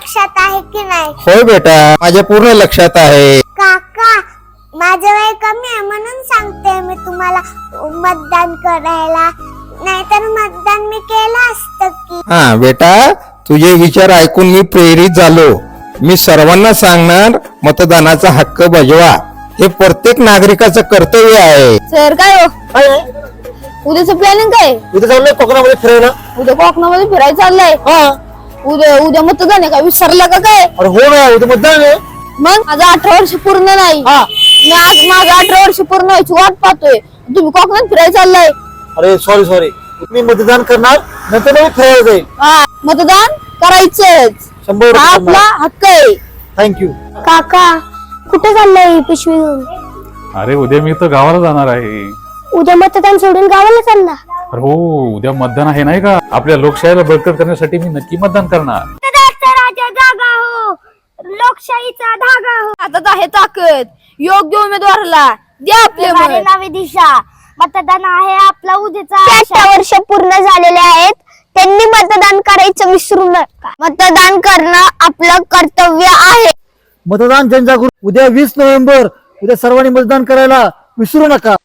लक्षात आहे की नाही? होय बेटा, माझ्या पूर्ण लक्षात आहे. काका, माझं वय कमी आहे म्हणून सांगते मी तुम्हाला मतदान करायला, नाहीतर मतदान मी केलं असतं की. हा बेटा, तुझे विचार ऐकून मी प्रेरित झालो. मी सर्वांना सांगणार, मतदानाचा हक्क बजवा. हे प्रत्येक नागरिकाचं कर्तव्य आहे. सर काय हो, काय आहे? उद्याचं प्लॅनिंग काय? उद्या चाललंय कोकणामध्ये फिरायला. उद्या कोकणामध्ये फिरायचं चाललंय. हा, उद्या मतदान आहे का? विसरला का काय? अरे हो ना, उद्या मतदान आहे. मग माझं 18 वर्ष पूर्ण नाही. हा, मी आज माझं 18 वर्ष पूर्ण व्हायची वाट पाहतोय. तुम्ही कोकणात फिरायला चाललाय. अरे सॉरी मी मतदान करणार, नंतर मी फिरायला जाईल. हा, मतदान करायचंच, 100 हा आपला हक्क आहे. थँक्यू. काका, कुठे चाललंय पिशवी घेऊन? अरे उद्या मी तर गावाला जाणार आहे. उद्या मतदान सोडून गावाला चालला? अरे हो, उद्या मतदान आहे नाही का? आपल्या लोकशाहीला बळकट करण्यासाठी मी नक्की मतदान करणार. राजा जागा हो, लोकशाहीचा धागा हो. हातात आहे ताकद, योग्य उमेदवाराला द्या आपले मत. नवी दिशा. मतदान आहे आपला उद्याचा. 18 वर्ष पूर्ण झालेले आहेत, त्यांनी मतदान करायचं विसरू नका. मतदान करणं आपलं कर्तव्य आहे. मतदान जनजागृती उद्या 20 नोव्हेंबर, उद्या सर्वांनी मतदान करायला विसरू नका.